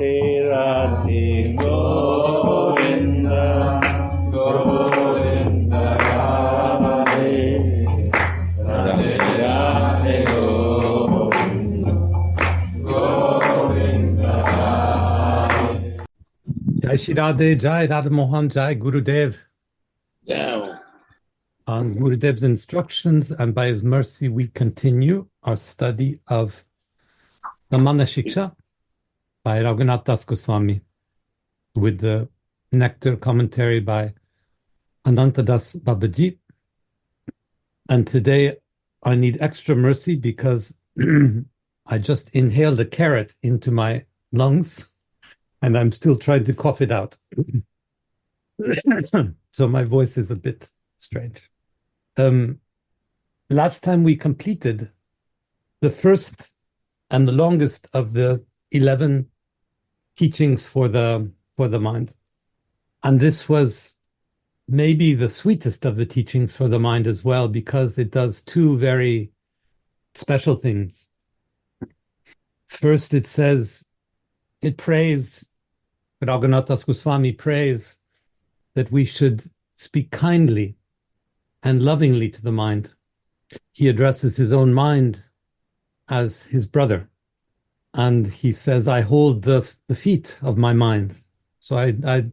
Radhe Radhe Govinda Govinda Radhe Radhe Radhe Govinda Govinda Radhe. Jai Shri Radhe, Jai Radha Mohan, Jai Gurudev. Yeah. On Gurudev's instructions and by his mercy, we continue our study of the Manah Shiksha by Raghunath Das Goswami with the nectar commentary by Ananta Das Babaji. And today I need extra mercy because I just inhaled a carrot into my lungs and I'm still trying to cough it out. So my voice is a bit strange. Last time we completed the first and the longest of the 11 teachings for the mind. And this was maybe the sweetest of the teachings for the mind as well, because it does two very special things. First, it says, it prays, Raghunath Das Goswami prays that we should speak kindly and lovingly to the mind. He addresses his own mind as his brother. And he says, I hold the feet of my mind. So I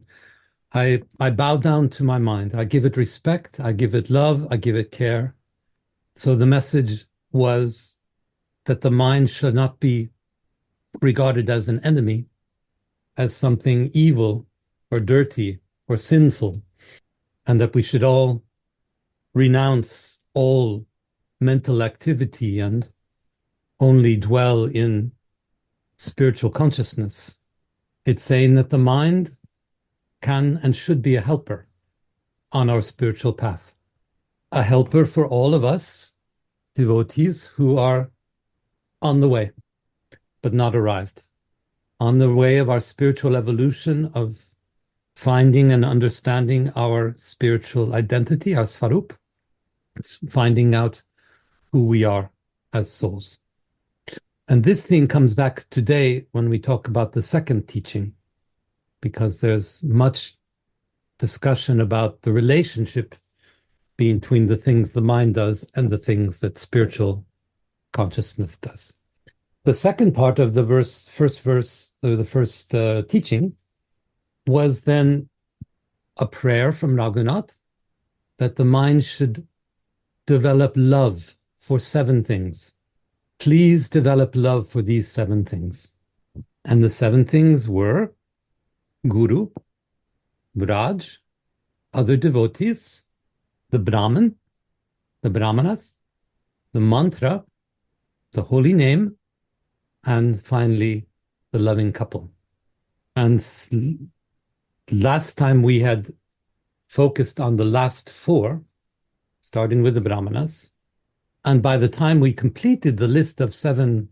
bow down to my mind. I give it respect. I give it love. I give it care. So the message was that the mind should not be regarded as an enemy, as something evil or dirty or sinful, and that we should all renounce all mental activity and only dwell in spiritual consciousness. It's saying that the mind can and should be a helper on our spiritual path, a helper for all of us devotees who are on the way, but not arrived, on the way of our spiritual evolution, of finding and understanding our spiritual identity, our svarup, finding out who we are as souls. And this thing comes back today when we talk about the second teaching, because there's much discussion about the relationship between the things the mind does and the things that spiritual consciousness does. The second part of the first teaching was then a prayer from Raghunath that the mind should develop love for 7 things. Please develop love for these 7 things. And the 7 things were Guru, Braj, other devotees, the Brahman, the Brahmanas, the mantra, the holy name, and finally, the loving couple. And last time we had focused on the last 4, starting with the Brahmanas. And by the time we completed the list of 7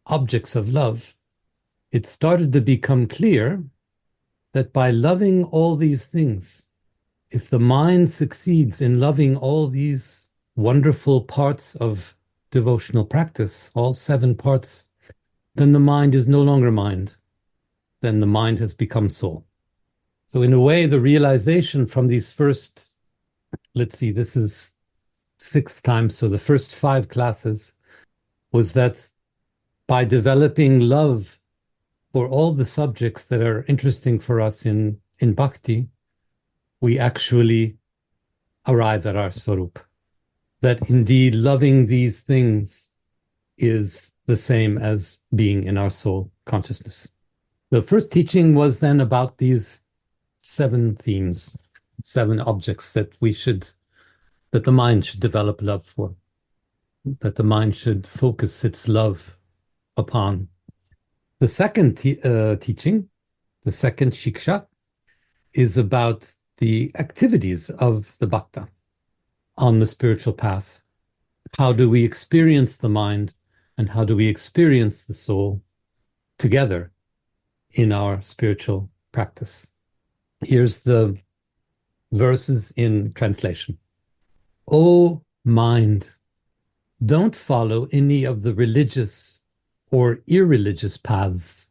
objects of love, it started to become clear that by loving all these things, if the mind succeeds in loving all these wonderful parts of devotional practice, all 7 parts, then the mind is no longer mind. Then the mind has become soul. So in a way, the realization from these first, this is 6th time, so the first 5 classes, was that by developing love for all the subjects that are interesting for us in bhakti, we actually arrive at our swarup. That indeed loving these things is the same as being in our soul consciousness. The first teaching was then about these 7 themes, 7 objects that the mind should develop love for, that the mind should focus its love upon. The second teaching, the second shiksha, is about the activities of the bhakta on the spiritual path. How do we experience the mind and how do we experience the soul together in our spiritual practice? Here's the verses in translation. O mind, don't follow any of the religious or irreligious paths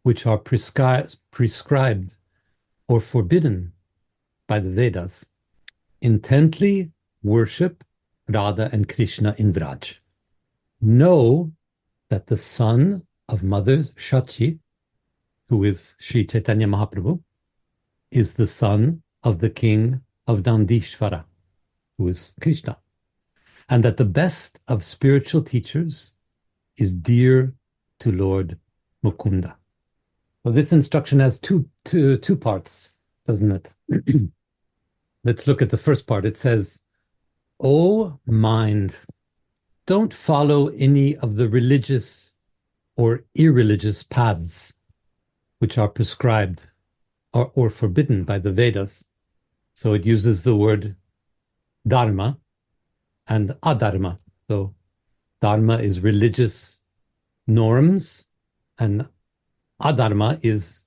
which are prescribed or forbidden by the Vedas, intently worship Radha and Krishna in Vraj. Know that the son of Mother Shachi, who is Sri Chaitanya Mahaprabhu, is the son of the king of Dandishvara, who is Krishna, and that the best of spiritual teachers is dear to Lord Mukunda. Well, this instruction has two parts, doesn't it? Let's look at the first part. It says, "O mind, don't follow any of the religious or irreligious paths which are prescribed or forbidden by the Vedas." So it uses the word dharma and adharma. So dharma is religious norms, and adharma is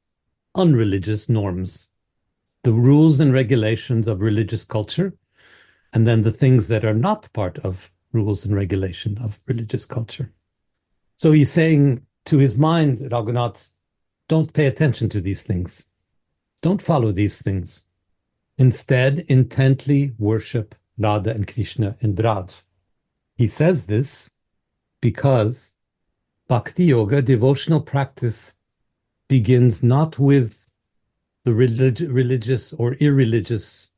unreligious norms, the rules and regulations of religious culture, and then the things that are not part of rules and regulation of religious culture. So he's saying to his mind, Raghunath, don't pay attention to these things. Don't follow these things. Instead, intently worship Radha and Krishna in Braj. He says this because Bhakti Yoga, devotional practice, begins not with the religious or irreligious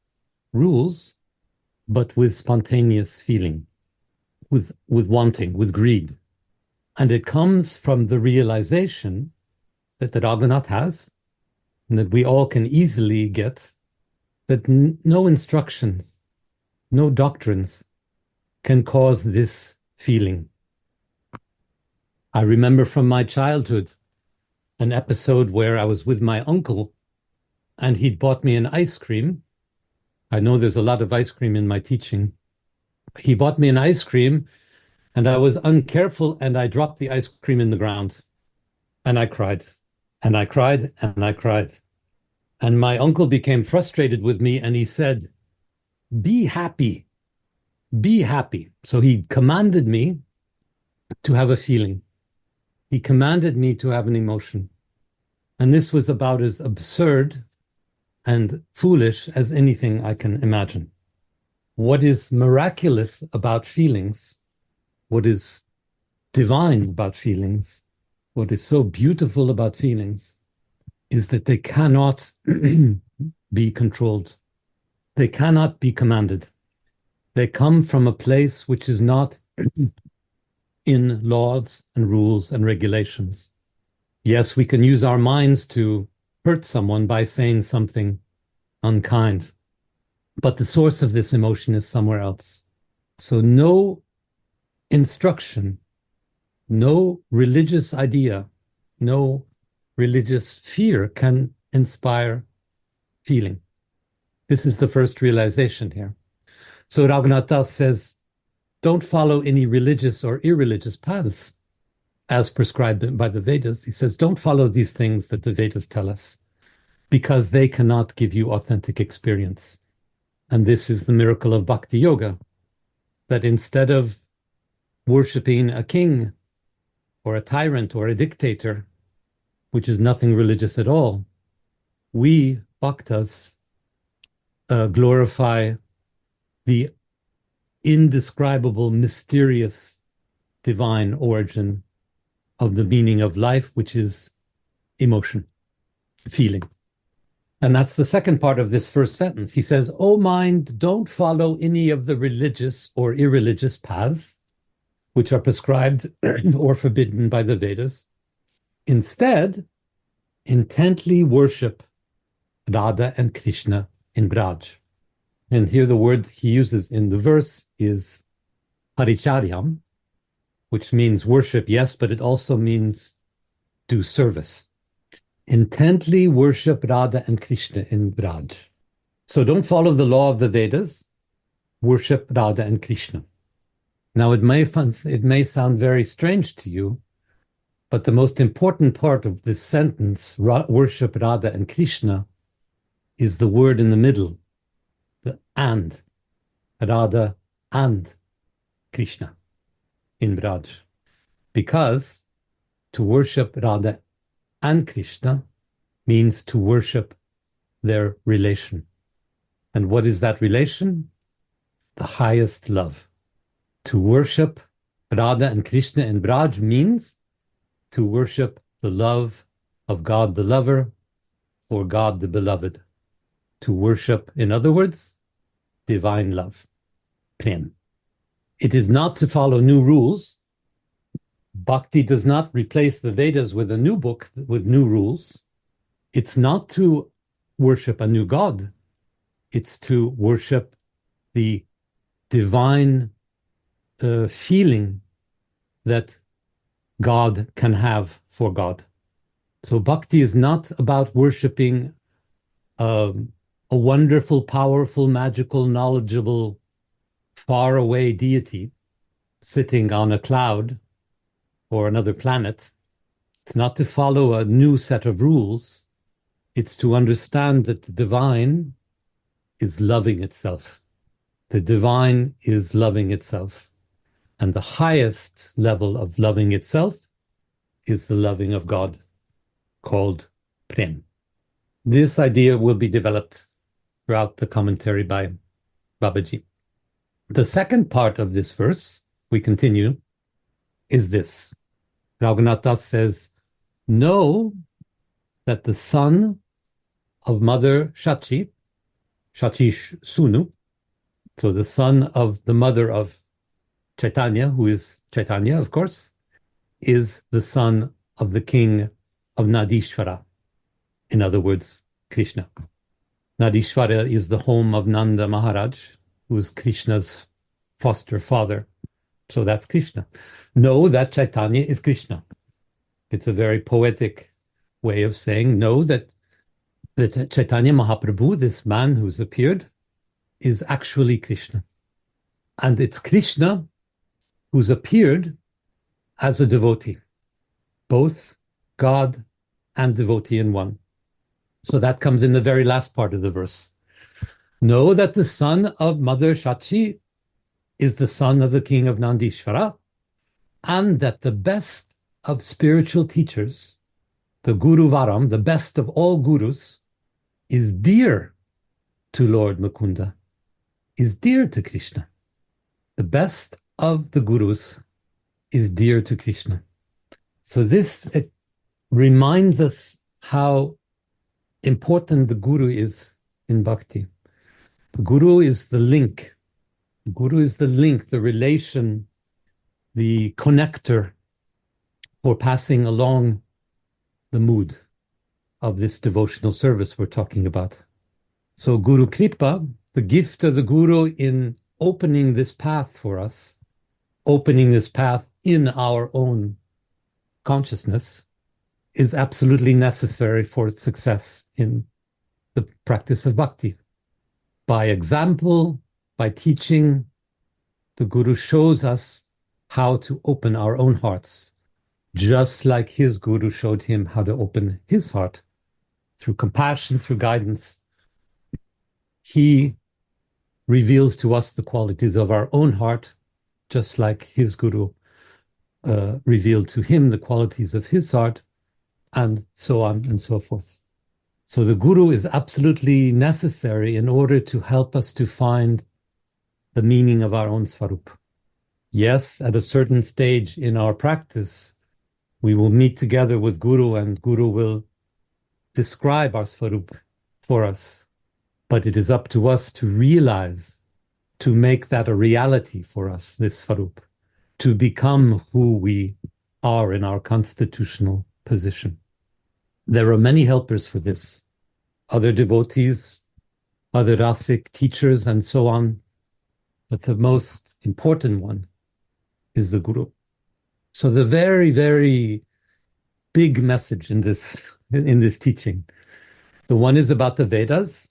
rules, but with spontaneous feeling, with wanting, with greed. And it comes from the realization that the Raghunath has, and that we all can easily get, that no instructions, no doctrines can cause this feeling. I remember from my childhood an episode where I was with my uncle and he'd bought me an ice cream. I know there's a lot of ice cream in my teaching. He bought me an ice cream and I was uncareful and I dropped the ice cream in the ground. And I cried, and I cried, and I cried. And my uncle became frustrated with me and he said, "Be happy, be happy." So he commanded me to have a feeling. He commanded me to have an emotion. And this was about as absurd and foolish as anything I can imagine. What is miraculous about feelings, what is divine about feelings, what is so beautiful about feelings, is that they cannot be controlled. They cannot be commanded. They come from a place which is not in laws and rules and regulations. Yes, we can use our minds to hurt someone by saying something unkind, but the source of this emotion is somewhere else. So no instruction, no religious idea, no religious fear can inspire feeling. This is the first realization here. So Raghunath Das says, don't follow any religious or irreligious paths as prescribed by the Vedas. He says, don't follow these things that the Vedas tell us because they cannot give you authentic experience. And this is the miracle of Bhakti Yoga, that instead of worshipping a king or a tyrant or a dictator, which is nothing religious at all, we bhaktas glorify the indescribable, mysterious, divine origin of the meaning of life, which is emotion, feeling. And that's the second part of this first sentence. He says, "O mind, don't follow any of the religious or irreligious paths which are prescribed or forbidden by the Vedas. Instead, intently worship Radha and Krishna in Braj." And here the word he uses in the verse is paricharyam, which means worship, yes, but it also means do service. Intently worship Radha and Krishna in Braj. So don't follow the law of the Vedas, worship Radha and Krishna. Now it may sound very strange to you, but the most important part of this sentence, worship Radha and Krishna, is the word in the middle, the and, Radha and Krishna in Braj. Because to worship Radha and Krishna means to worship their relation. And what is that relation? The highest love. To worship Radha and Krishna in Braj means to worship the love of God the lover for God the beloved. To worship, in other words, divine love, prem. It is not to follow new rules. Bhakti does not replace the Vedas with a new book with new rules. It's not to worship a new God. It's to worship the divine feeling that God can have for God. So bhakti is not about worshiping a wonderful, powerful, magical, knowledgeable, faraway deity sitting on a cloud or another planet. It's not to follow a new set of rules. It's to understand that the divine is loving itself. The divine is loving itself. And the highest level of loving itself is the loving of God, called Prem. This idea will be developed throughout the commentary by Babaji. The second part of this verse, we continue, is this. Raghunath Das says, know that the son of Mother Shachi, Shachish Sunu, so the son of the mother of Chaitanya, who is Chaitanya, of course, is the son of the king of Nadishvara. In other words, Krishna. Nadishvara is the home of Nanda Maharaj, who is Krishna's foster father. So that's Krishna. Know that Chaitanya is Krishna. It's a very poetic way of saying, know that Chaitanya Mahaprabhu, this man who's appeared, is actually Krishna. And it's Krishna who's appeared as a devotee, both God and devotee in one. So that comes in the very last part of the verse. Know that the son of Mother Shachi is the son of the king of Nandishvara, and that the best of spiritual teachers, the Guru Varam, the best of all gurus, is dear to Lord Mukunda, is dear to Krishna. The best of the gurus is dear to Krishna. So this reminds us how important the guru is in bhakti. The guru is the link. The guru is the link, the relation, the connector for passing along the mood of this devotional service we're talking about. So Guru Kripa, the gift of the guru in opening this path for us, opening this path in our own consciousness, is absolutely necessary for its success in the practice of bhakti. By example, by teaching, the Guru shows us how to open our own hearts, just like his Guru showed him how to open his heart through compassion, through guidance. He reveals to us the qualities of our own heart, just like his Guru revealed to him the qualities of his heart, and so on and so forth. So the Guru is absolutely necessary in order to help us to find the meaning of our own Svarup. Yes, at a certain stage in our practice, we will meet together with Guru and Guru will describe our Svarup for us. But it is up to us to realize, to make that a reality for us, this Svarup, to become who we are in our constitutional position. There are many helpers for this, other devotees, other rasic teachers, and so on. But the most important one is the Guru. So the very, very big message in this teaching, the one is about the Vedas,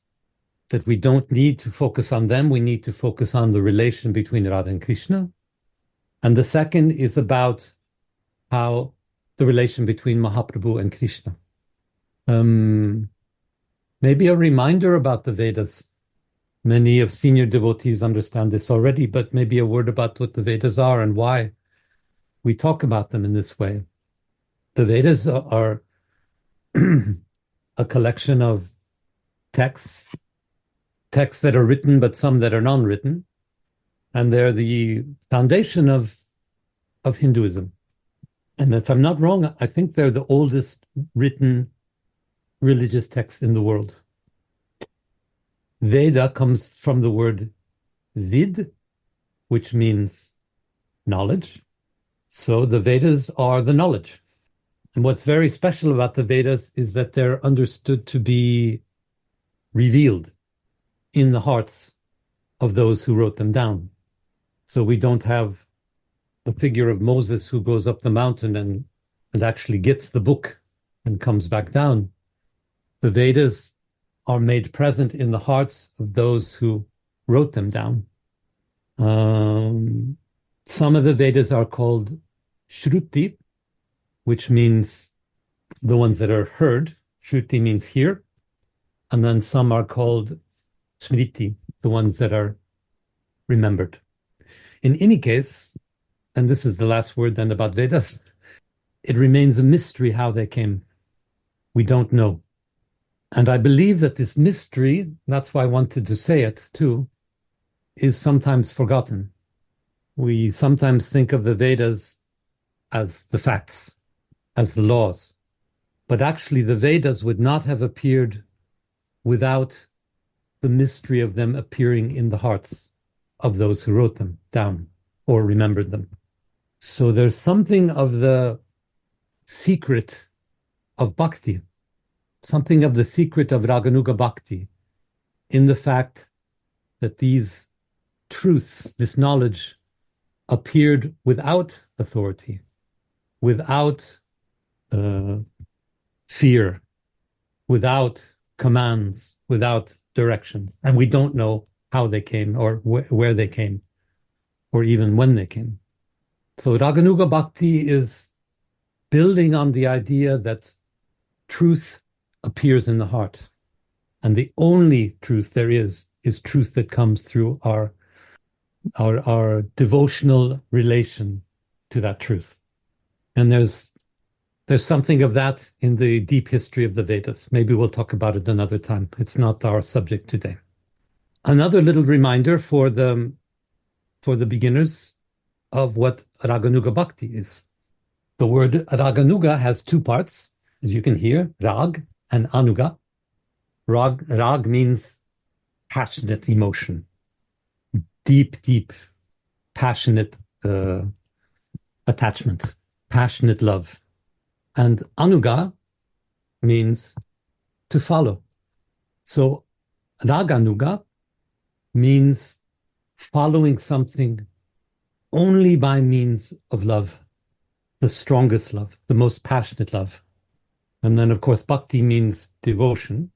that we don't need to focus on them. We need to focus on the relation between Radha and Krishna. And the second is about how the relation between Mahaprabhu and Krishna. Maybe a reminder about the Vedas. Many of senior devotees understand this already, but maybe a word about what the Vedas are and why we talk about them in this way. The Vedas are a collection of texts, texts that are written, but some that are non-written, and they're the foundation of Hinduism. And if I'm not wrong, I think they're the oldest written religious texts in the world. Veda comes from the word vid, which means knowledge. So the Vedas are the knowledge. And what's very special about the Vedas is that they're understood to be revealed in the hearts of those who wrote them down. So we don't have the figure of Moses who goes up the mountain and actually gets the book and comes back down. The Vedas are made present in the hearts of those who wrote them down. Some of the Vedas are called Shruti, which means the ones that are heard. Shruti means hear. And then some are called Smriti, the ones that are remembered. In any case, and this is the last word then about Vedas, it remains a mystery how they came. We don't know. And I believe that this mystery, that's why I wanted to say it too, is sometimes forgotten. We sometimes think of the Vedas as the facts, as the laws. But actually, the Vedas would not have appeared without the mystery of them appearing in the hearts of those who wrote them down or remembered them. So there's something of the secret of bhakti, something of the secret of Raganuga bhakti in the fact that these truths, this knowledge, appeared without authority, without fear, without commands, without directions. And we don't know how they came or where they came or even when they came. So Raganuga Bhakti is building on the idea that truth appears in the heart. And the only truth there is truth that comes through our devotional relation to that truth. And there's something of that in the deep history of the Vedas. Maybe we'll talk about it another time. It's not our subject today. Another little reminder for the beginners of what Raganuga Bhakti is. The word Raganuga has two parts, as you can hear, Rag and Anuga. Rag means passionate emotion, deep, passionate attachment, passionate love. And Anuga means to follow. So Raganuga means following something only by means of love, the strongest love, the most passionate love. And then, of course, bhakti means devotion.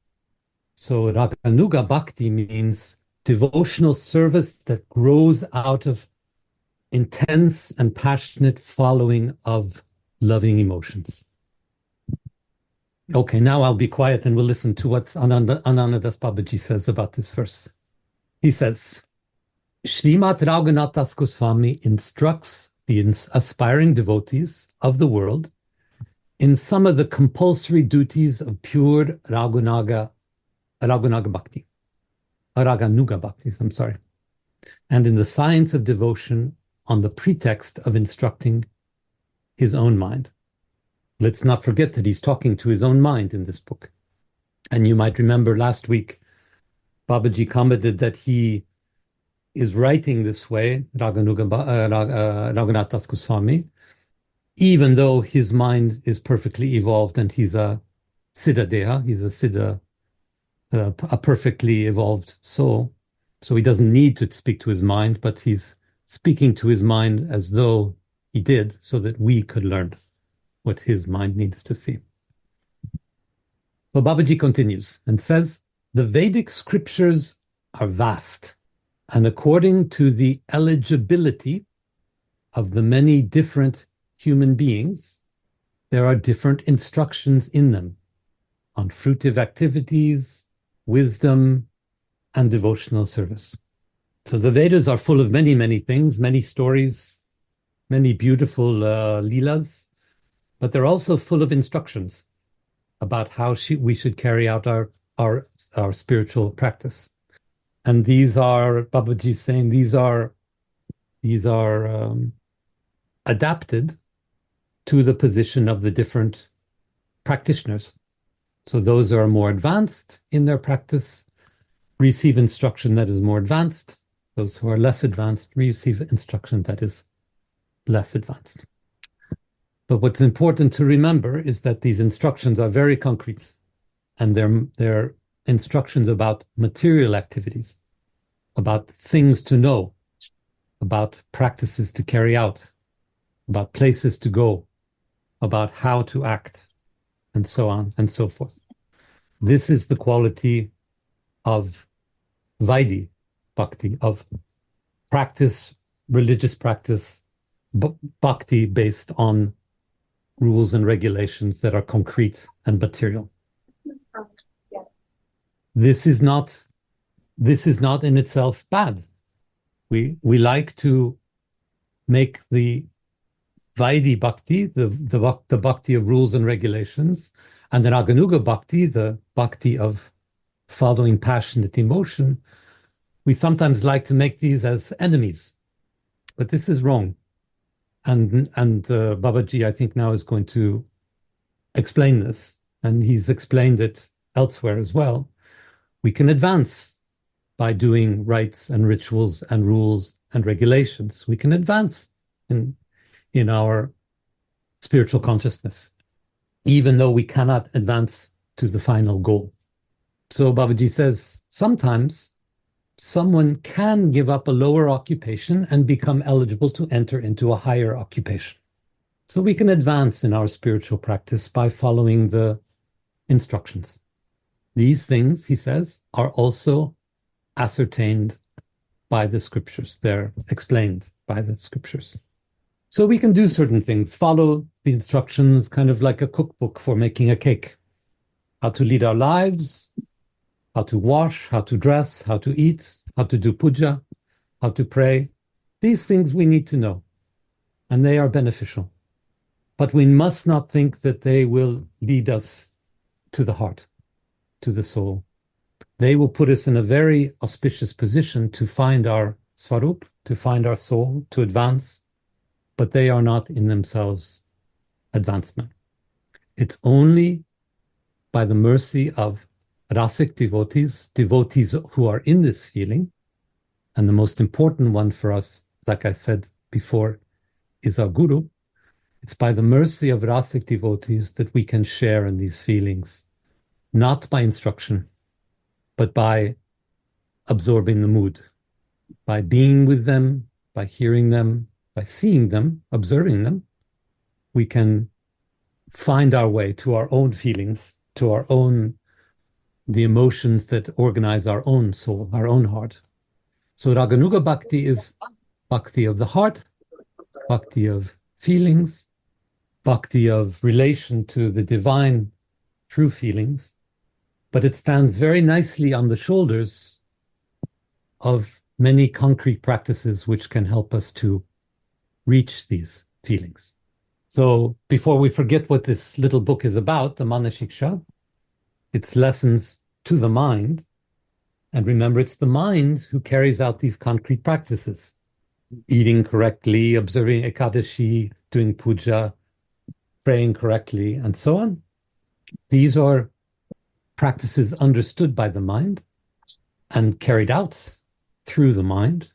So Raganuga bhakti means devotional service that grows out of intense and passionate following of loving emotions. Okay, now I'll be quiet and we'll listen to what Anandadas Babaji says about this verse. He says, Srimad Raghunathas Goswami instructs the aspiring devotees of the world in some of the compulsory duties of pure Raganuga Bhakti, and in the science of devotion on the pretext of instructing his own mind. Let's not forget that he's talking to his own mind in this book. And you might remember last week, Babaji commented that he is writing this way, Raghunath Das Goswami, even though his mind is perfectly evolved and he's a Siddha Deha, he's a Siddha, a perfectly evolved soul. So he doesn't need to speak to his mind, but he's speaking to his mind as though he did, so that we could learn what his mind needs to see. So Babaji continues and says, the Vedic scriptures are vast, and according to the eligibility of the many different human beings, there are different instructions in them on fruitive activities, wisdom, and devotional service. So the Vedas are full of many, many things, many stories, many beautiful leelas, but they're also full of instructions. about how we should carry out our spiritual practice. And these are, Babaji is saying, these are adapted to the position of the different practitioners. So those who are more advanced in their practice receive instruction that is more advanced. Those who are less advanced receive instruction that is less advanced. But what's important to remember is that these instructions are very concrete, and they're instructions about material activities, about things to know, about practices to carry out, about places to go, about how to act, and so on and so forth. This is the quality of Vaidhi bhakti, of practice, religious practice, bhakti based on rules and regulations that are concrete and material. This is not in itself bad. We like to make the Vaidhi bhakti, the bhakti of rules and regulations, and the Raganuga bhakti, the bhakti of following passionate emotion. We sometimes like to make these as enemies, but this is wrong. And Babaji, I think, now is going to explain this, and he's explained it elsewhere as well. We can advance by doing rites and rituals and rules and regulations. We can advance in our spiritual consciousness, even though we cannot advance to the final goal. So Babaji says sometimes someone can give up a lower occupation and become eligible to enter into a higher occupation. So we can advance in our spiritual practice by following the instructions. These things, he says, are also ascertained by the scriptures. They're explained by the scriptures. So we can do certain things, follow the instructions, kind of like a cookbook for making a cake. How to lead our lives, how to wash, how to dress, how to eat, how to do puja, how to pray. These things we need to know, and they are beneficial. But we must not think that they will lead us to the heart, to the soul. They will put us in a very auspicious position to find our svarup, to find our soul, to advance, but they are not in themselves advancement. It's only by the mercy of rasic devotees who are in this feeling, and the most important one for us, like I said before, is our guru. It's by the mercy of rasic devotees that we can share in these feelings, not by instruction, but by absorbing the mood, by being with them, by hearing them, by seeing them, observing them. We can find our way to our own feelings, to our own, the emotions that organize our own soul, our own heart. So Raganuga Bhakti is Bhakti of the heart, Bhakti of feelings, Bhakti of relation to the divine through feelings, but it stands very nicely on the shoulders of many concrete practices which can help us to reach these feelings. So before we forget what this little book is about, the Manah Shiksha, it's lessons to the mind. And remember, it's the mind who carries out these concrete practices. Eating correctly, observing Ekadashi, doing puja, praying correctly, and so on. These are practices understood by the mind and carried out through the mind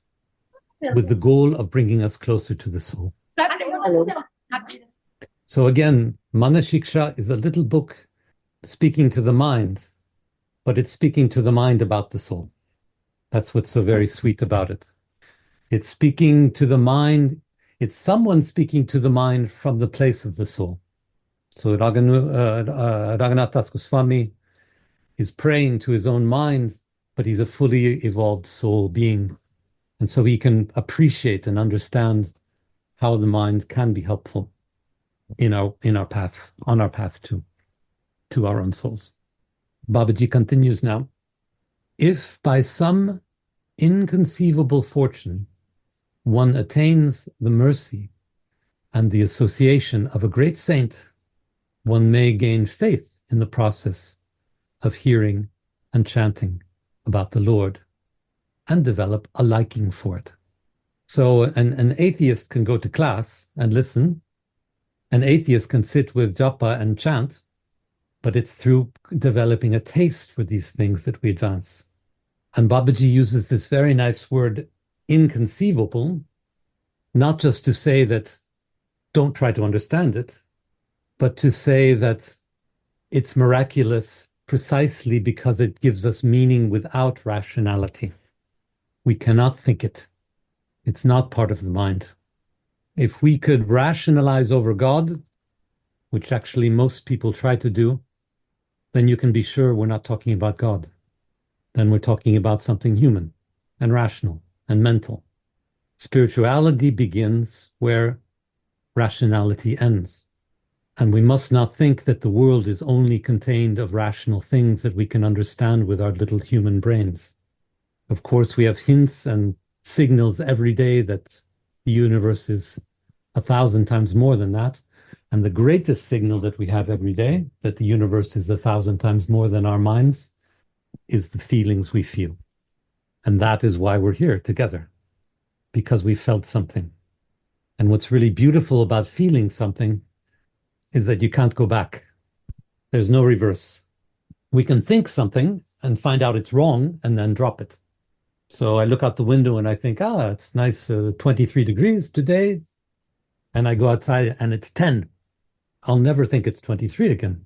with the goal of bringing us closer to the soul. So again, Manah Shiksha is a little book speaking to the mind, but it's speaking to the mind about the soul. That's what's so very sweet about it. It's speaking to the mind. It's someone speaking to the mind from the place of the soul. So Raghunath Das Goswami is praying to his own mind, but he's a fully evolved soul being. And so he can appreciate and understand how the mind can be helpful in our path, on our path to our own souls. Babaji continues now. If by some inconceivable fortune one attains the mercy and the association of a great saint, one may gain faith in the process of hearing and chanting about the Lord and develop a liking for it. So an atheist can go to class and listen. An atheist can sit with japa and chant, but it's through developing a taste for these things that we advance. And Babaji uses this very nice word, inconceivable, not just to say that don't try to understand it, but to say that it's miraculous precisely because it gives us meaning without rationality. We cannot think it. It's not part of the mind. If we could rationalize over God, which actually most people try to do, then you can be sure we're not talking about God. Then we're talking about something human and rational and mental. Spirituality begins where rationality ends. And we must not think that the world is only contained of rational things that we can understand with our little human brains. Of course, we have hints and signals every day that the universe is 1,000 times more than that. And the greatest signal that we have every day, that the universe is 1,000 times more than our minds, is the feelings we feel. And that is why we're here together, because we felt something. And what's really beautiful about feeling something is that you can't go back. There's no reverse. We can think something and find out it's wrong and then drop it. So I look out the window and I think, it's nice, 23 degrees today. And I go outside and it's 10. I'll never think it's 23 again.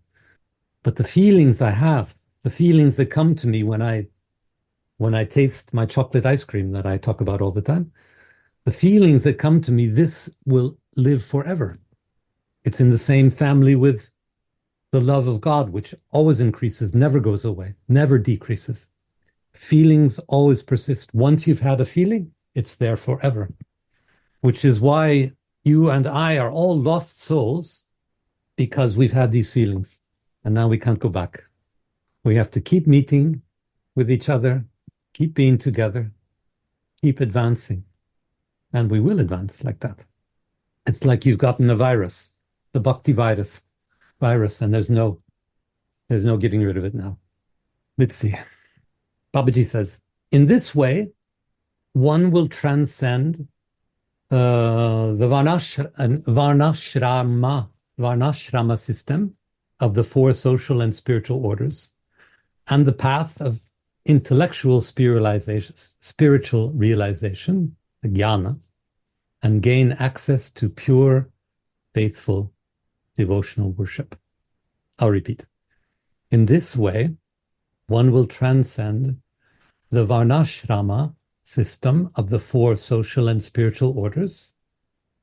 But the feelings I have, the feelings that come to me when I taste my chocolate ice cream that I talk about all the time, the feelings that come to me, this will live forever. It's in the same family with the love of God, which always increases, never goes away, never decreases. Feelings always persist. Once you've had a feeling, it's there forever, which is why you and I are all lost souls, because we've had these feelings and now we can't go back. We have to keep meeting with each other, keep being together, keep advancing, and we will advance like that. It's like you've gotten a virus, the bhakti virus, and there's no getting rid of it now. Let's see. Babaji says, in this way, one will transcend the varnashrama system of the four social and spiritual orders, and the path of intellectual spiritual realization, jnana, and gain access to pure, faithful, devotional worship. I'll repeat. In this way, one will transcend the varnashrama system of the four social and spiritual orders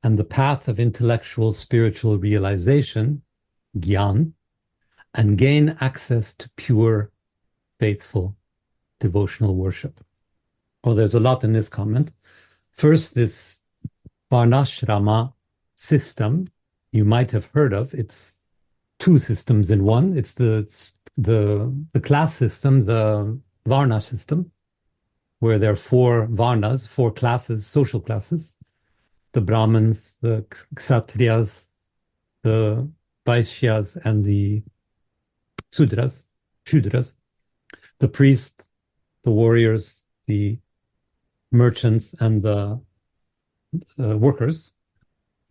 and the path of intellectual spiritual realization, jnana, and gain access to pure, faithful, devotional worship. Well, there's a lot in this comment. First, this varnashrama system you might have heard of. It's two systems in one. It's the class system, the varna system, where there are four varnas, four classes, social classes: the Brahmins, the Kshatriyas, the Vaishyas, and the Shudras, the priests, the warriors, the merchants, and the workers.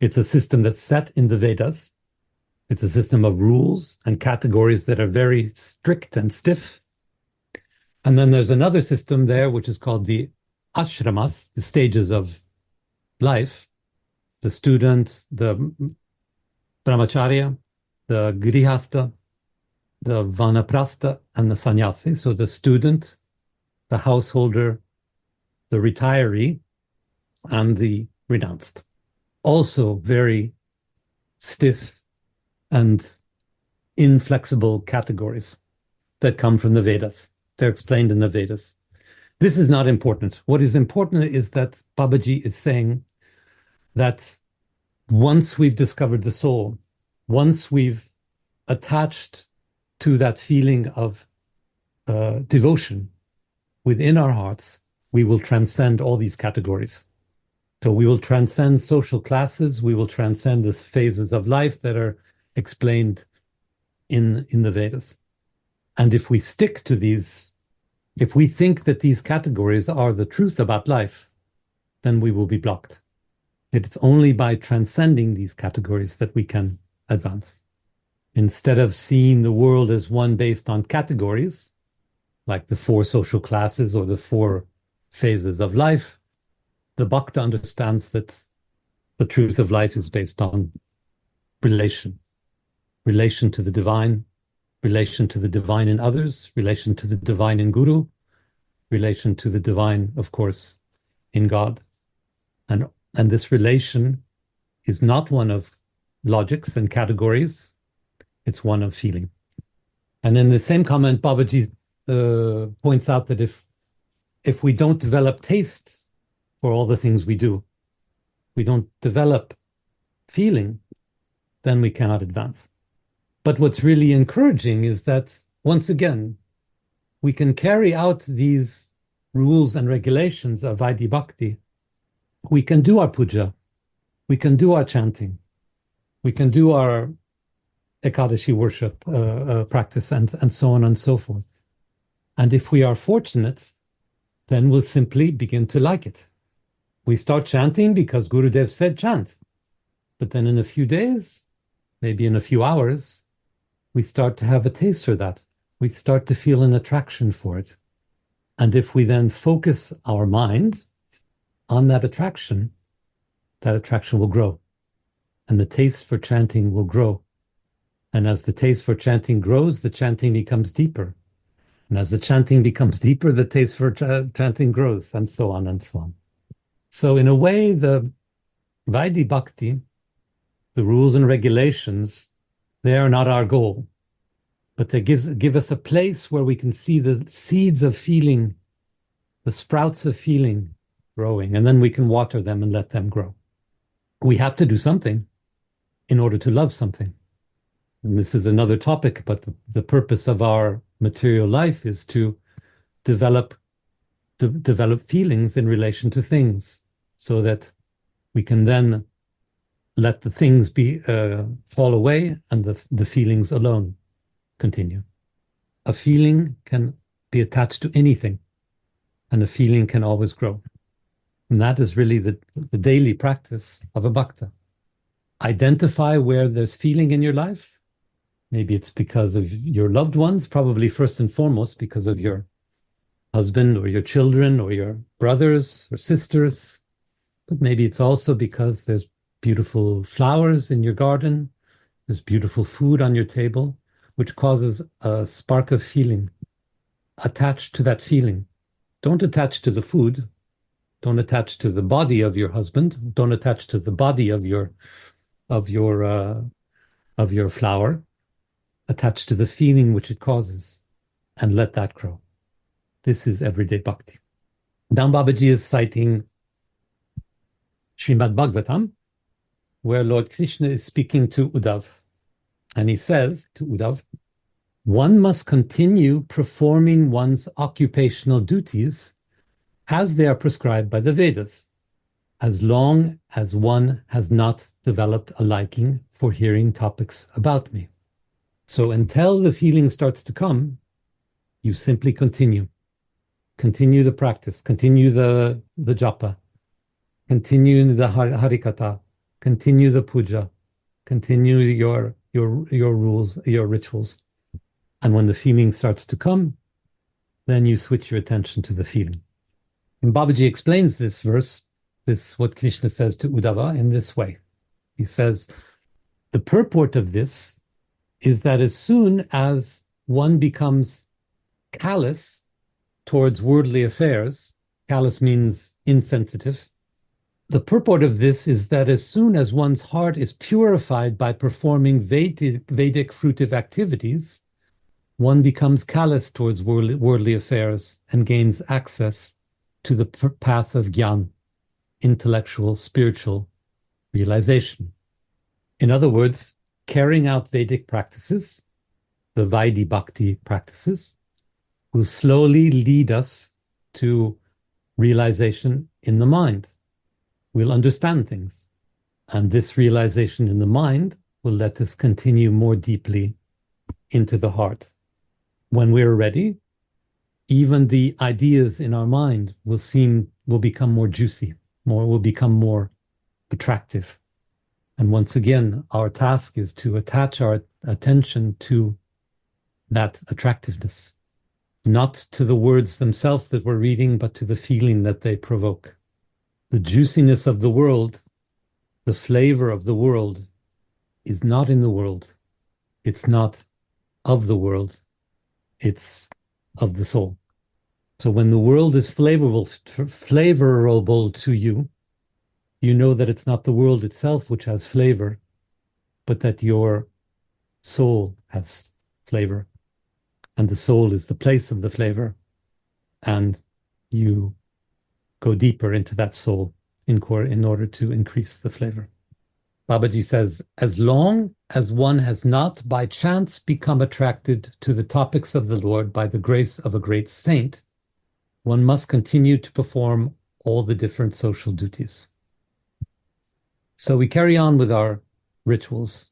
It's a system that's set in the Vedas. It's a system of rules and categories that are very strict and stiff. And then there's another system there, which is called the ashramas, the stages of life: the student, the brahmacharya, the grihasta, the vanaprastha, and the sannyasi. So the student, the householder, the retiree, and the renounced. Also very stiff and inflexible categories that come from the Vedas. They're explained in the Vedas. This is not important. What is important is that Babaji is saying that once we've discovered the soul, once we've attached to that feeling of devotion within our hearts, we will transcend all these categories. So we will transcend social classes, we will transcend the phases of life that are explained in the Vedas. And if we stick to these, if we think that these categories are the truth about life, then we will be blocked. It's only by transcending these categories that we can advance. Instead of seeing the world as one based on categories, like the four social classes or the four phases of life, the Bhakta understands that the truth of life is based on relation, relation to the divine, relation to the divine in others, relation to the divine in Guru, relation to the divine, of course, in God. And this relation is not one of logics and categories, it's one of feeling. And in the same comment, Babaji points out that if we don't develop taste for all the things we do, we don't develop feeling, then we cannot advance. But what's really encouraging is that, once again, we can carry out these rules and regulations of Vaidhi Bhakti. We can do our puja, we can do our chanting, we can do our Ekadashi worship practice, and so on and so forth. And if we are fortunate, then we'll simply begin to like it. We start chanting because Gurudev said chant. But then in a few days, maybe in a few hours, we start to have a taste for that. We start to feel an attraction for it. And if we then focus our mind on that attraction will grow. And the taste for chanting will grow. And as the taste for chanting grows, the chanting becomes deeper. And as the chanting becomes deeper, the taste for chanting grows, and so on and so on. So in a way, the Vaidhi Bhakti, the rules and regulations, they are not our goal, but they give us a place where we can see the seeds of feeling, the sprouts of feeling growing, and then we can water them and let them grow. We have to do something in order to love something. And this is another topic, but the purpose of our material life is to develop feelings in relation to things, so that we can then let the things be fall away and the feelings alone continue. A feeling can be attached to anything, and a feeling can always grow. And that is really the daily practice of a bhakta. Identify where there's feeling in your life. Maybe it's because of your loved ones, probably first and foremost because of your husband or your children or your brothers or sisters. But maybe it's also because there's beautiful flowers in your garden, there's beautiful food on your table, which causes a spark of feeling. Attach to that feeling. Don't attach to the food. Don't attach to the body of your husband. Don't attach to the body of your flower. Attach to the feeling which it causes, and let that grow. This is everyday bhakti. Now Babaji is citing Srimad Bhagavatam, where Lord Krishna is speaking to Uddhava. And he says to Uddhava, one must continue performing one's occupational duties as they are prescribed by the Vedas, as long as one has not developed a liking for hearing topics about me. So until the feeling starts to come, you simply continue. Continue the practice, continue the japa, continue the harikatha, continue the puja, continue your rules, your rituals. And when the feeling starts to come, then you switch your attention to the feeling. And Babaji explains this verse, what Krishna says to Uddhava, in this way. He says, the purport of this is that as soon as one becomes callous towards worldly affairs, callous means insensitive, the purport of this is that as soon as one's heart is purified by performing Vedic fruitive activities, one becomes callous towards worldly affairs and gains access to the path of Gyan, intellectual, spiritual realization. In other words, carrying out Vedic practices, the Vaidhi Bhakti practices, will slowly lead us to realization in the mind. We'll understand things. And this realization in the mind will let us continue more deeply into the heart. When we're ready, even the ideas in our mind will become more juicy, will become more attractive. And once again, our task is to attach our attention to that attractiveness, not to the words themselves that we're reading, but to the feeling that they provoke. The juiciness of the world, the flavor of the world, is not in the world. It's not of the world. It's of the soul. So when the world is flavorable to you, you know that it's not the world itself which has flavor, but that your soul has flavor. And the soul is the place of the flavor. And you go deeper into that soul in order to increase the flavor. Babaji says, as long as one has not by chance become attracted to the topics of the Lord by the grace of a great saint, one must continue to perform all the different social duties. So we carry on with our rituals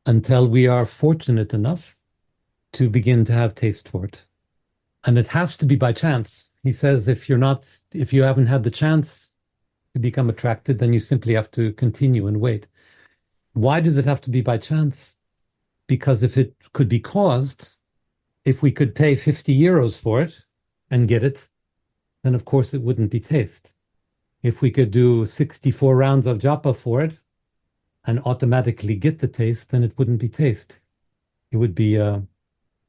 until we are fortunate enough to begin to have taste for it. And it has to be by chance. He says, if you haven't had the chance to become attracted, then you simply have to continue and wait. Why does it have to be by chance? Because if it could be caused, if we could pay 50 euros for it and get it, then of course it wouldn't be taste. If we could do 64 rounds of japa for it and automatically get the taste, then it wouldn't be taste. It would be,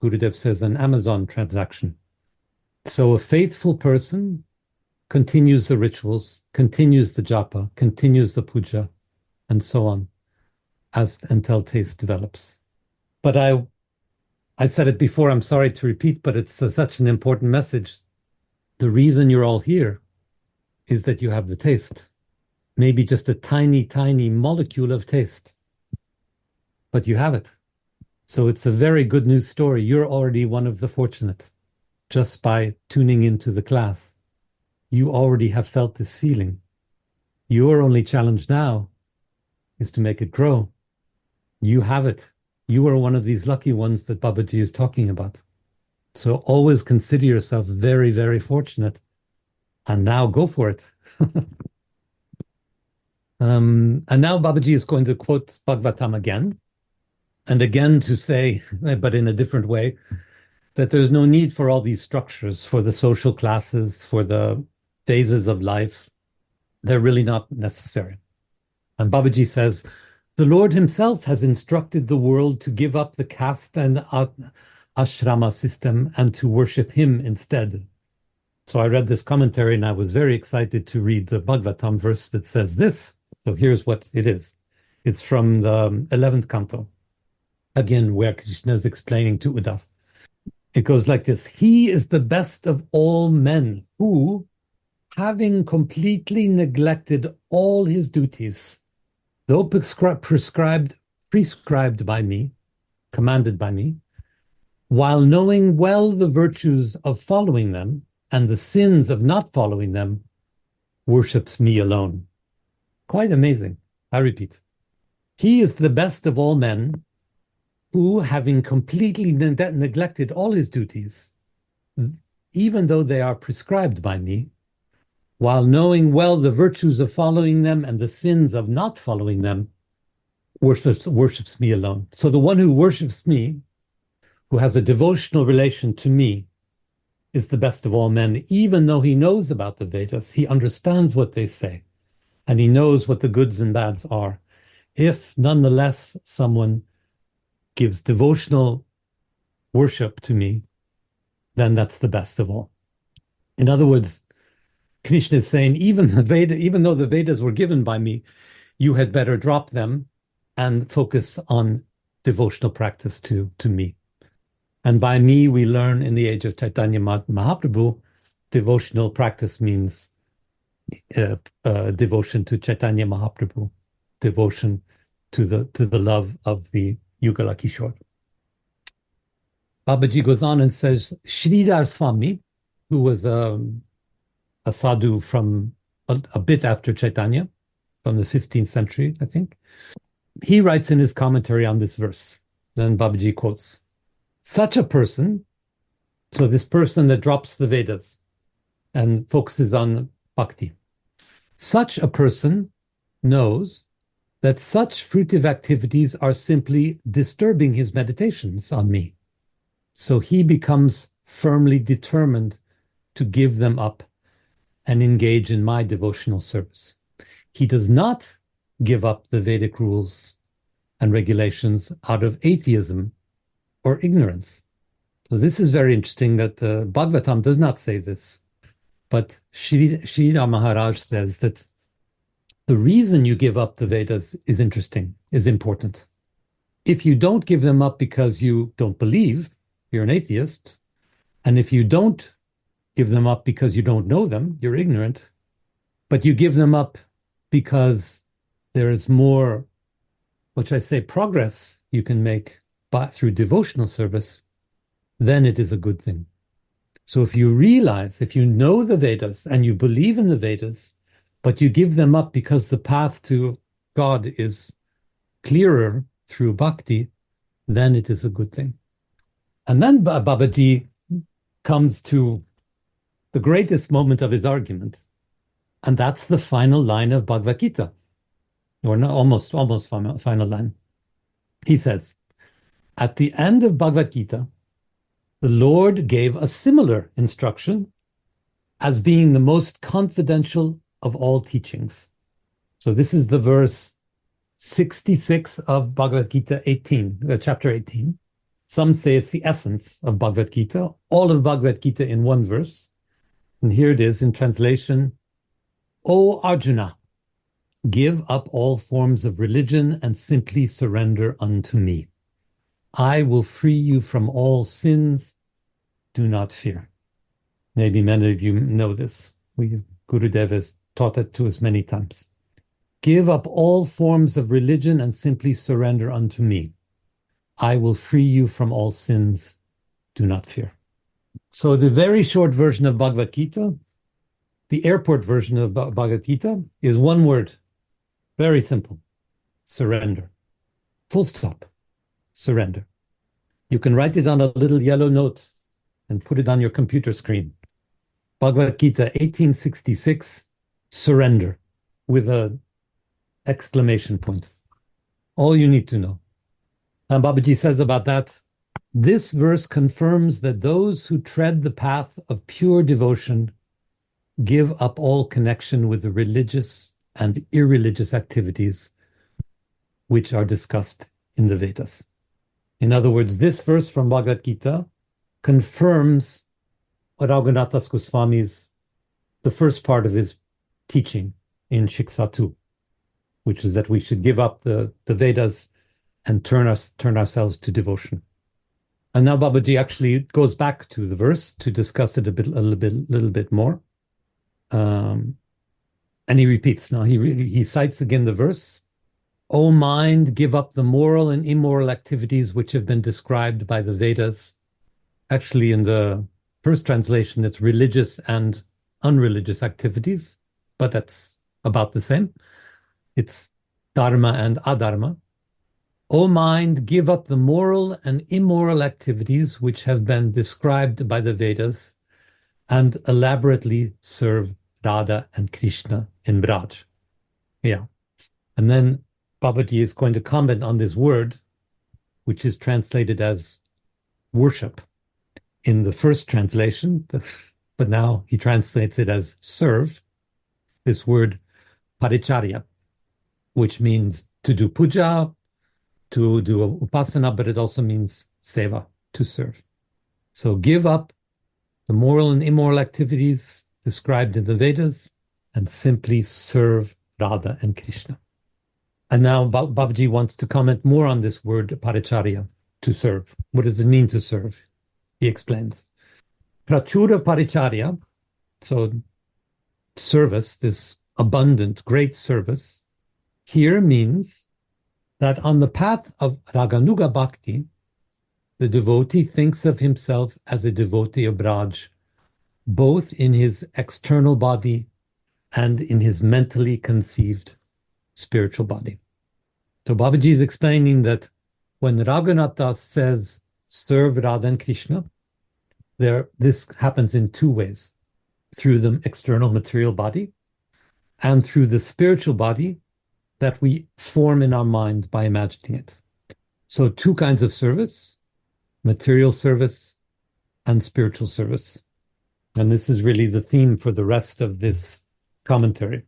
Gurudev says, an Amazon transaction. So a faithful person continues the rituals, continues the japa, continues the puja, and so on, until taste develops. But I said it before, I'm sorry to repeat, but it's such an important message. The reason you're all here is that you have the taste. Maybe just a tiny, tiny molecule of taste, but you have it. So it's a very good news story. You're already one of the fortunate just by tuning into the class. You already have felt this feeling. Your only challenge now is to make it grow. You have it. You are one of these lucky ones that Babaji is talking about. So always consider yourself very, very fortunate. And now go for it. And now Babaji is going to quote Bhagavatam again, and again to say, but in a different way, that there's no need for all these structures for the social classes, for the phases of life. They're really not necessary. And Babaji says, the Lord himself has instructed the world to give up the caste and ashrama system and to worship him instead. So I read this commentary and I was very excited to read the Bhagavatam verse that says this. So here's what it is. It's from the 11th canto, again, where Krishna is explaining to Uddhava. It goes like this. He is the best of all men who, having completely neglected all his duties, though prescribed by me, commanded by me, while knowing well the virtues of following them and the sins of not following them, worships me alone. Quite amazing. I repeat. He is the best of all men who, having completely neglected all his duties, even though they are prescribed by me, while knowing well the virtues of following them and the sins of not following them, worships me alone. So the one who worships me, who has a devotional relation to me, is the best of all men, even though he knows about the Vedas, he understands what they say, and he knows what the goods and bads are. If nonetheless someone gives devotional worship to me, then that's the best of all. In other words, Krishna is saying, even though the Vedas were given by me, you had better drop them and focus on devotional practice to me. And by me, we learn in the age of Chaitanya Mahaprabhu, devotional practice means devotion to Chaitanya Mahaprabhu, devotion to the love of the Yugala Kishore. Babaji goes on and says, Sridhar Swami, who was a sadhu from a bit after Chaitanya, from the 15th century, I think, he writes in his commentary on this verse. Then Babaji quotes, Such a person, so this person that drops the Vedas and focuses on bhakti, such a person knows that such fruitive activities are simply disturbing his meditations on me. So he becomes firmly determined to give them up and engage in my devotional service. He does not give up the Vedic rules and regulations out of atheism or ignorance. So this is very interesting that Bhagavatam does not say this, but Shrira Maharaj says that the reason you give up the Vedas is interesting, is important. If you don't give them up because you don't believe, you're an atheist. And if you don't give them up because you don't know them, you're ignorant. But you give them up because there is more, what should I say, progress you can make through devotional service, then it is a good thing. So if you realize, if you know the Vedas and you believe in the Vedas, but you give them up because the path to God is clearer through bhakti, then it is a good thing. And then Babaji comes to the greatest moment of his argument, and that's the final line of Bhagavad Gita, or not, almost final line. He says, at the end of Bhagavad Gita, the Lord gave a similar instruction as being the most confidential of all teachings. So this is the verse 66 of Bhagavad Gita 18, chapter 18. Some say it's the essence of Bhagavad Gita, all of Bhagavad Gita in one verse. And here it is in translation. O Arjuna, give up all forms of religion and simply surrender unto me. I will free you from all sins. Do not fear. Maybe many of you know this. Gurudev has taught it to us many times. Give up all forms of religion and simply surrender unto me. I will free you from all sins. Do not fear. So the very short version of Bhagavad Gita, the airport version of Bhagavad Gita, is one word. Very simple. Surrender. Full stop. Surrender. You can write it on a little yellow note and put it on your computer screen. Bhagavad Gita 1866, surrender, with an exclamation point. All you need to know. And Babaji says about that, this verse confirms that those who tread the path of pure devotion give up all connection with the religious and irreligious activities which are discussed in the Vedas. In other words, this verse from Bhagavad Gita confirms Raghunath Goswami's, the first part of his teaching in Siksa 2, which is that we should give up the Vedas and turn ourselves to devotion. And now Babaji actually goes back to the verse to discuss it a little bit more. And he repeats. Now he cites again the verse. O mind, give up the moral and immoral activities which have been described by the Vedas. Actually, in the first translation, it's religious and unreligious activities, but that's about the same. It's dharma and adharma. O mind, give up the moral and immoral activities which have been described by the Vedas and elaborately serve Radha and Krishna in Braj. Yeah. And then Babaji is going to comment on this word, which is translated as worship in the first translation, but now he translates it as serve, this word paricharya, which means to do puja, to do upasana, but it also means seva, to serve. So give up the moral and immoral activities described in the Vedas and simply serve Radha and Krishna. And now Babaji wants to comment more on this word paricharya, to serve. What does it mean to serve? He explains. Prachura paricharya, so service, this abundant, great service, here means that on the path of Raganuga Bhakti, the devotee thinks of himself as a devotee of Braj, both in his external body and in his mentally conceived spiritual body. So Babaji is explaining that when Raghunath Das says, serve Radha and Krishna, this happens in two ways: through the external material body and through the spiritual body that we form in our mind by imagining it. So, two kinds of service: material service and spiritual service. And this is really the theme for the rest of this commentary: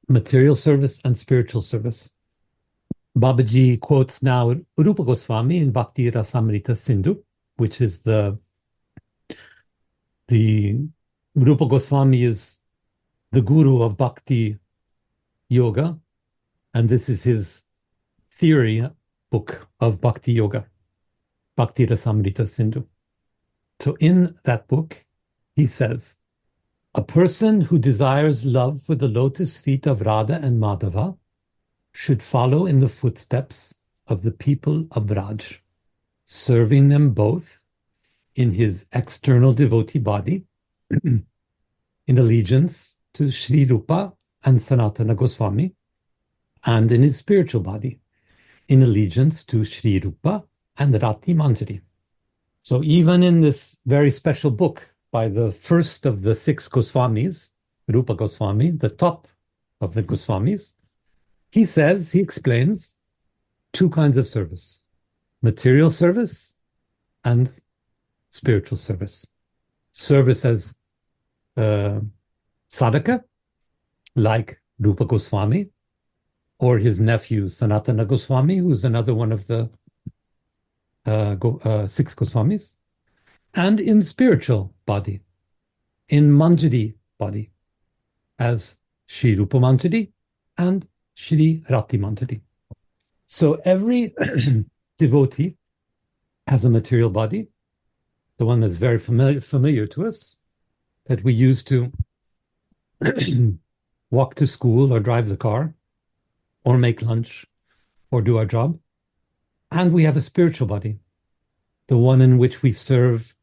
material service and spiritual service. Babaji quotes now Rupa Goswami in Bhakti Rasamrita Sindhu, which is the Rupa Goswami is the guru of Bhakti Yoga, and this is his theory book of Bhakti Yoga, Bhakti Rasamrita Sindhu. So in that book, he says, a person who desires love for the lotus feet of Radha and Madhava should follow in the footsteps of the people of Braj, serving them both in his external devotee body, in allegiance to Sri Rupa and Sanatana Goswami, and in his spiritual body, in allegiance to Sri Rupa and Rati Manjari. So even in this very special book by the first of the six Goswamis, Rupa Goswami, the top of the Goswamis, he explains two kinds of service: material service and spiritual service. Service as sadhaka, like Rupa Goswami, or his nephew Sanatana Goswami, who's another one of the six Goswamis, and in spiritual body, in Manjari body, as Sri Rupa Manjari and Sri Rati Manjari. So every devotee has a material body, the one that's very familiar to us, that we use to walk to school or drive the car or make lunch or do our job. And we have a spiritual body, the one in which we serve,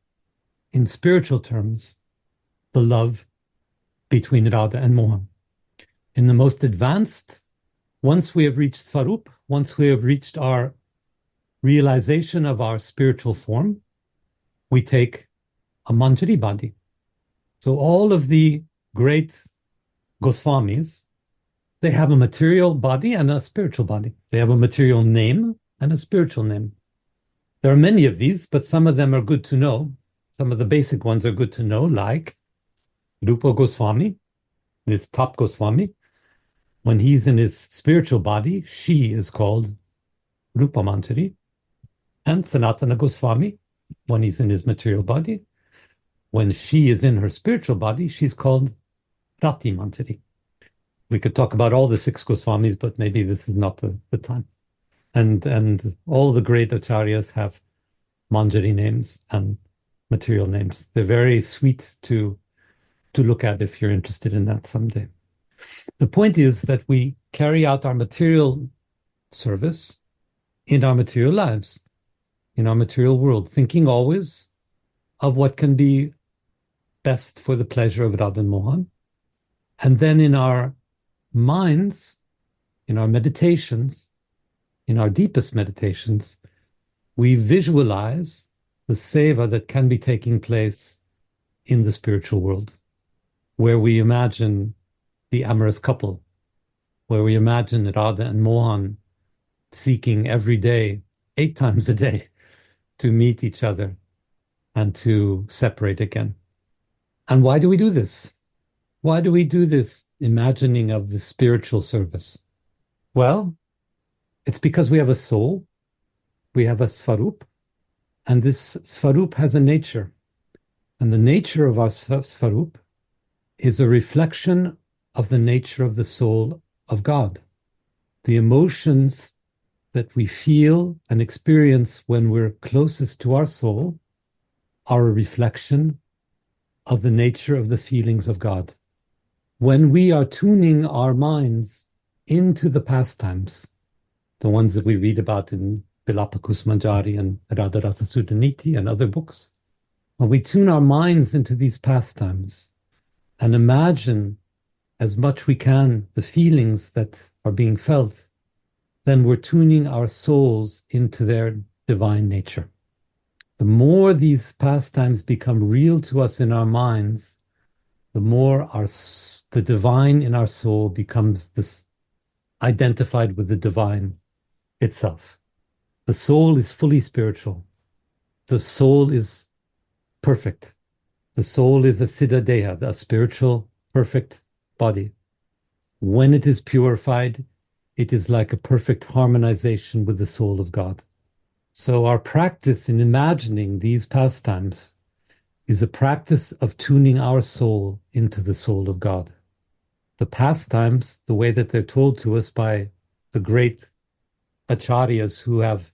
in spiritual terms, the love between Radha and Mohan. In the most advanced, once we have reached Svarup, once we have reached our realization of our spiritual form, we take a Manjari body. So all of the great Goswamis, they have a material body and a spiritual body. They have a material name and a spiritual name. There are many of these, but some of them are good to know. Some of the basic ones are good to know, like Rupa Goswami, this top Goswami. When he's in his spiritual body, she is called Rupa Manjari. And Sanatana Goswami, when he's in his material body, when she is in her spiritual body, she's called Rati Manjari. We could talk about all the six Goswamis, but maybe this is not the time. And all the great acharyas have Manjari names and material names. They're very sweet to look at if you're interested in that someday. The point is that we carry out our material service in our material lives, in our material world, thinking always of what can be best for the pleasure of Radha and Mohan. And then in our minds, in our meditations, in our deepest meditations, we visualize the seva that can be taking place in the spiritual world, where we imagine the amorous couple, where we imagine Radha and Mohan seeking every day, 8 times a day, to meet each other and to separate again. And why do we do this? Why do we do this imagining of the spiritual service? Well, it's because we have a soul, we have a svarup, and this svarup has a nature. And the nature of our svarup is a reflection of the nature of the soul of God. The emotions that we feel and experience when we're closest to our soul are a reflection of the nature of the feelings of God. When we are tuning our minds into the pastimes, the ones that we read about in Vilapa Kusmanjari and Radha Rasa Sudhaniti and other books, when we tune our minds into these pastimes and imagine as much we can the feelings that are being felt, then we're tuning our souls into their divine nature. The more these pastimes become real to us in our minds, the more the divine in our soul becomes this identified with the divine itself. The soul is fully spiritual. The soul is perfect. The soul is a siddha deha, a spiritual, perfect body. When it is purified, it is like a perfect harmonization with the soul of God. So our practice in imagining these pastimes is a practice of tuning our soul into the soul of God. The pastimes, the way that they're told to us by the great acharyas who have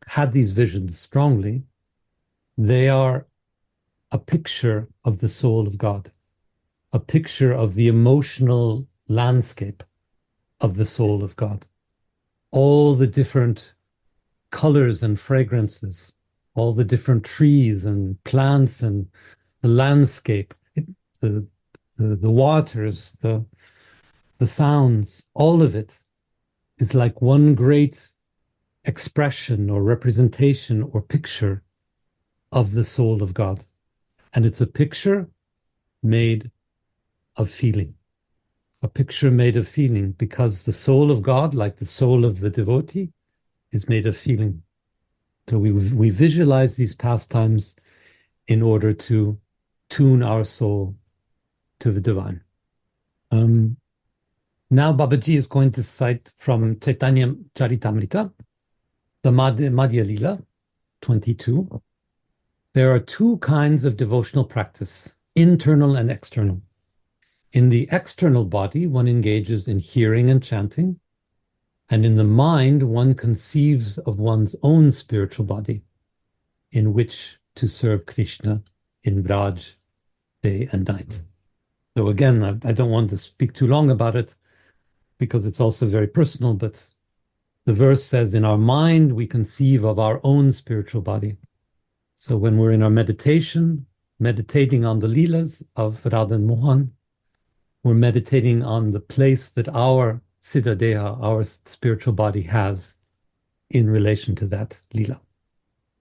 had these visions strongly, they are a picture of the soul of God, a picture of the emotional landscape of the soul of God. All the different colors and fragrances, all the different trees and plants and the landscape, the, the waters, the sounds, all of it is like one great expression or representation or picture of the soul of God. And it's a picture made of feeling, a picture made of feeling, because the soul of God, like the soul of the devotee, is made of feeling. So we visualize these pastimes in order to tune our soul to the divine. Now Babaji is going to cite from Chaitanya Charitamrita, the Madhya Lila 22. There are two kinds of devotional practice, internal and external. In the external body, one engages in hearing and chanting, and in the mind, one conceives of one's own spiritual body in which to serve Krishna in Braj day and night. So again, I don't want to speak too long about it because it's also very personal, but the verse says, in our mind, we conceive of our own spiritual body. So when we're in our meditation, meditating on the Leelas of Radha and Mohan, we're meditating on the place that our Siddha Deha, our spiritual body, has in relation to that Leela.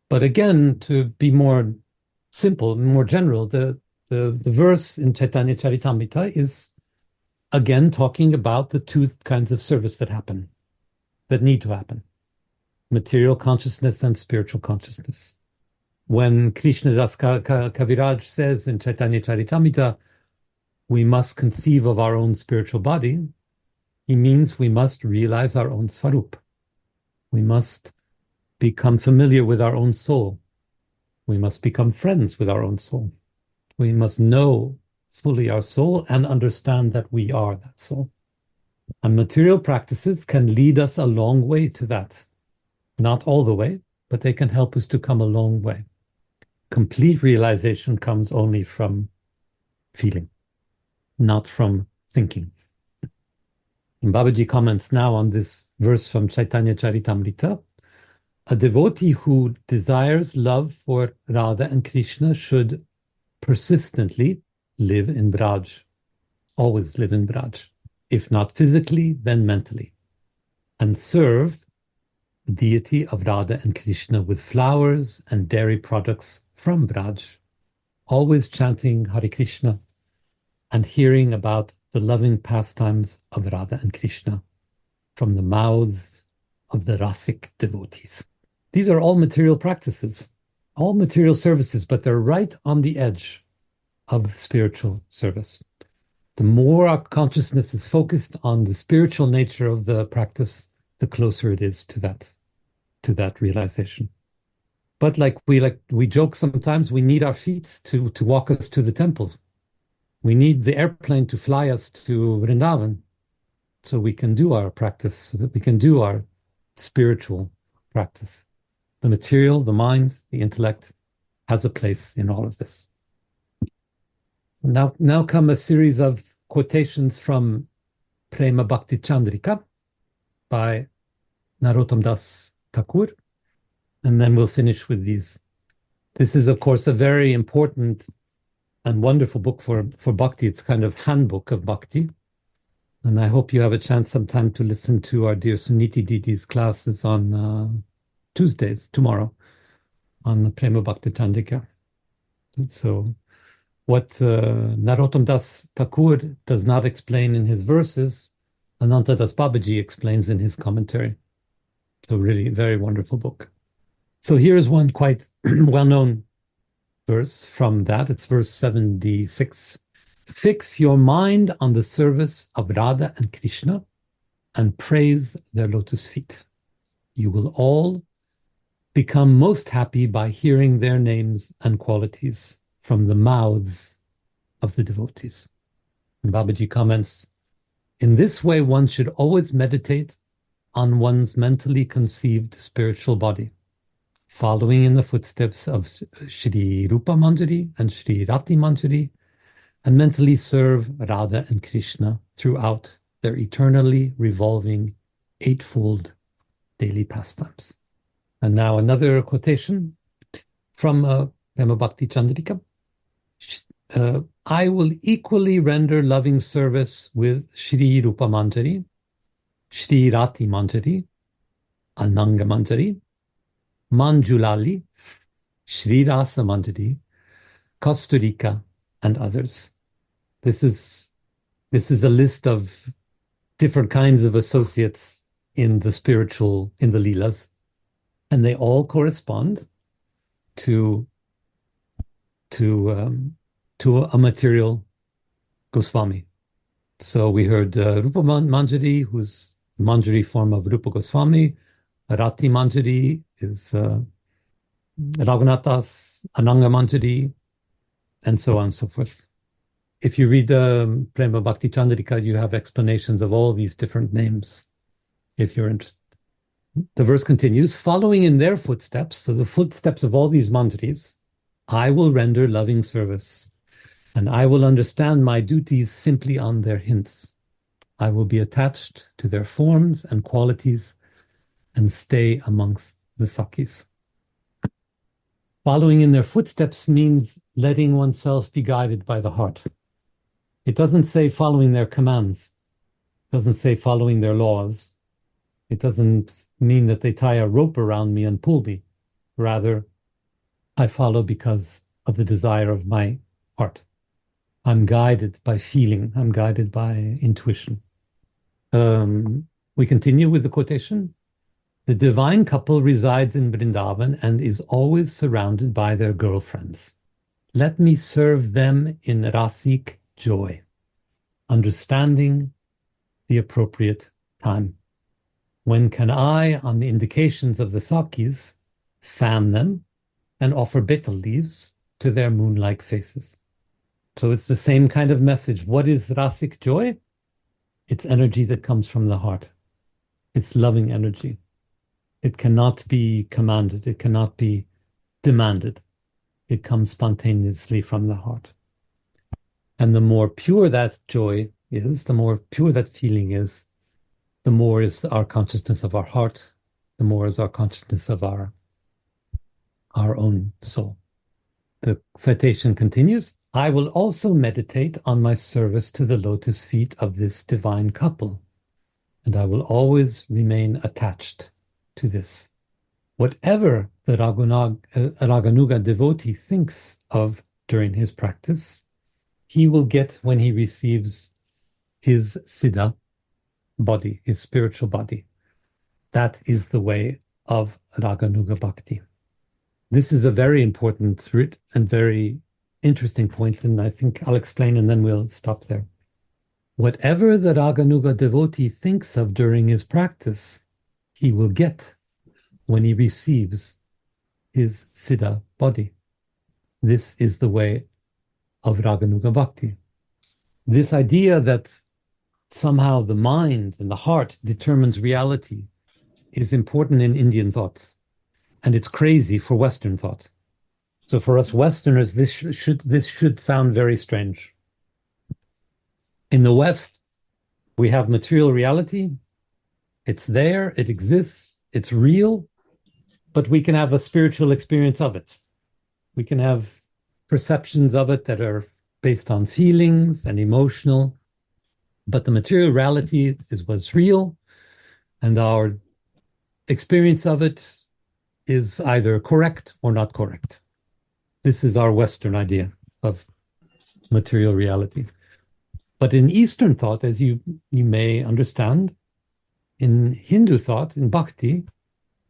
But again, to be more simple, more general, the verse in Chaitanya Charitamrita is again talking about the two kinds of service that happen, that need to happen: material consciousness and spiritual consciousness. When Krishnadas Kaviraj says in Chaitanya Charitamrita, we must conceive of our own spiritual body, he means we must realize our own svarup. We must become familiar with our own soul. We must become friends with our own soul. We must know fully our soul and understand that we are that soul. And material practices can lead us a long way to that. Not all the way, but they can help us to come a long way. Complete realization comes only from feeling, not from thinking. And Babaji comments now on this verse from Chaitanya Charitamrita. A devotee who desires love for Radha and Krishna should persistently live in Braj, always live in Braj, if not physically, then mentally, and serve the deity of Radha and Krishna with flowers and dairy products from Braj, always chanting Hare Krishna and hearing about the loving pastimes of Radha and Krishna from the mouths of the Rasic devotees. These are all material practices, all material services, but they're right on the edge of spiritual service. The more our consciousness is focused on the spiritual nature of the practice, the closer it is to that realization. But like we joke sometimes, we need our feet to walk us to the temple. We need the airplane to fly us to Vrindavan so we can do our practice, so that we can do our spiritual practice. The material, the mind, the intellect has a place in all of this. Now come a series of quotations from Prema Bhakti Chandrika by Narottam Das Thakur, and then we'll finish with these. This is, of course, a very important and wonderful book for Bhakti. It's kind of handbook of Bhakti. And I hope you have a chance sometime to listen to our dear Suniti Didi's classes on Tuesdays, tomorrow, on the Prema Bhakti Chandrika. So what Narottam Das Thakur does not explain in his verses, Ananta Das Babaji explains in his commentary. So really very wonderful book. So here is one quite well-known verse from that. It's verse 76. Fix your mind on the service of Radha and Krishna and praise their lotus feet. You will all become most happy by hearing their names and qualities from the mouths of the devotees. And Babaji comments, in this way, one should always meditate on one's mentally conceived spiritual body, following in the footsteps of Shri Rupa Manjari and Shri Rati Manjari, and mentally serve Radha and Krishna throughout their eternally revolving eightfold daily pastimes. And now another quotation from Prema Bhakti Chandrika. I will equally render loving service with Shri Rupa Manjari, Shri Rati Manjari, Ananga Manjari, Manjulali, Shri Rasa Manjari, Kosturika, and others. This is a list of different kinds of associates in the spiritual, in the Leelas, and they all correspond to a material Goswami. So we heard Rupa Manjari, who's the Manjari form of Rupa Goswami. Rati Manjari is Raghunathas, Ananga Manjari, and so on and so forth. If you read Prema Bhakti Chandrika, you have explanations of all these different names, if you're interested. The verse continues, following in their footsteps, so the footsteps of all these manjaris, I will render loving service, and I will understand my duties simply on their hints. I will be attached to their forms and qualities and stay amongst the Sakis. Following in their footsteps means letting oneself be guided by the heart. It doesn't say following their commands. It doesn't say following their laws. It doesn't mean that they tie a rope around me and pull me. Rather, I follow because of the desire of my heart. I'm guided by feeling. I'm guided by intuition. We continue with the quotation. The divine couple resides in Vrindavan and is always surrounded by their girlfriends. Let me serve them in rasik joy, understanding the appropriate time. When can I, on the indications of the Sakis, fan them and offer betel leaves to their moon-like faces? So it's the same kind of message. What is rasik joy? It's energy that comes from the heart. It's loving energy. It cannot be commanded. It cannot be demanded. It comes spontaneously from the heart. And the more pure that joy is, the more pure that feeling is, the more is our consciousness of our heart, the more is our consciousness of our own soul. The citation continues, I will also meditate on my service to the lotus feet of this divine couple, and I will always remain attached to this. Whatever the Raganuga devotee thinks of during his practice, he will get when he receives his Siddha body, his spiritual body. That is the way of Raganuga Bhakti. This is a very important and very interesting point, and I think I'll explain and then we'll stop there. Whatever the Raganuga devotee thinks of during his practice, he will get when he receives his Siddha body. This is the way of Raganuga Bhakti. This idea that somehow the mind and the heart determines reality is important in Indian thought, and it's crazy for Western thought. So for us Westerners, this should sound very strange. In the West, we have material reality. It's there, it exists, it's real, but we can have a spiritual experience of it. We can have perceptions of it that are based on feelings and emotional, but the material reality is what's real, and our experience of it is either correct or not correct. This is our Western idea of material reality. But in Eastern thought, as you may understand, in Hindu thought, in bhakti,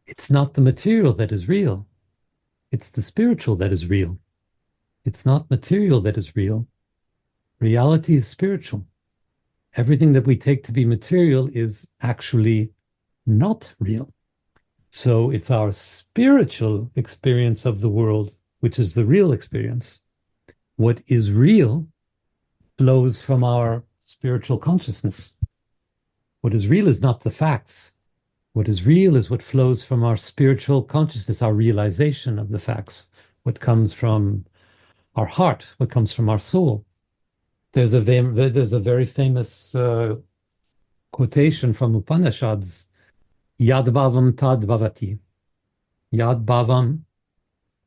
it's not the material that is real. It's the spiritual that is real. It's not material that is real. Reality is spiritual. Everything that we take to be material is actually not real. So it's our spiritual experience of the world, which is the real experience. What is real flows from our spiritual consciousness. What is real is not the facts. What is real is what flows from our spiritual consciousness, our realization of the facts, what comes from our heart, what comes from our soul. There's a very famous quotation from Upanishads, Yad Bhavam Tad Bhavati. Yad Bhavam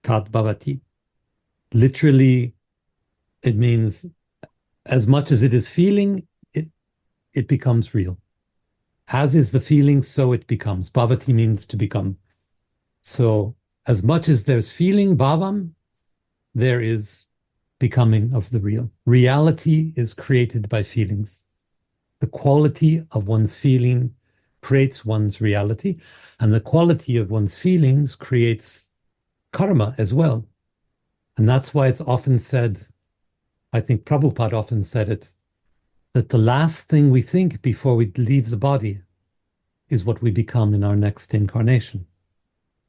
Tad Bhavati. Literally, it means as much as it is feeling, it becomes real. As is the feeling, so it becomes. Bhavati means to become. So as much as there's feeling, bhavam, there is becoming of the real. Reality is created by feelings. The quality of one's feeling creates one's reality, and the quality of one's feelings creates karma as well. And that's why it's often said, I think Prabhupada often said it, that the last thing we think before we leave the body is what we become in our next incarnation.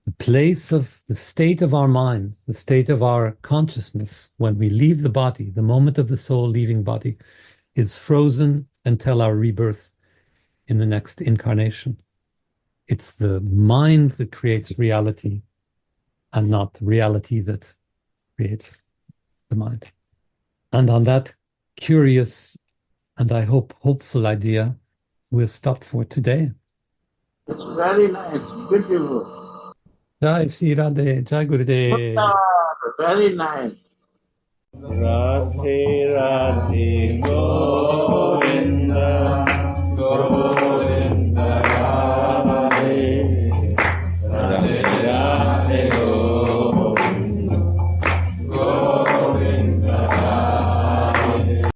The place of the state of our mind, the state of our consciousness when we leave the body, the moment of the soul leaving body, is frozen until our rebirth in the next incarnation. It's the mind that creates reality and not reality that creates the mind. And on that curious and I hope hopeful idea, we'll stop for today. It's very nice, beautiful. Jai Sri Radhe, Jai Gurudev. Very nice. Radhe Radhe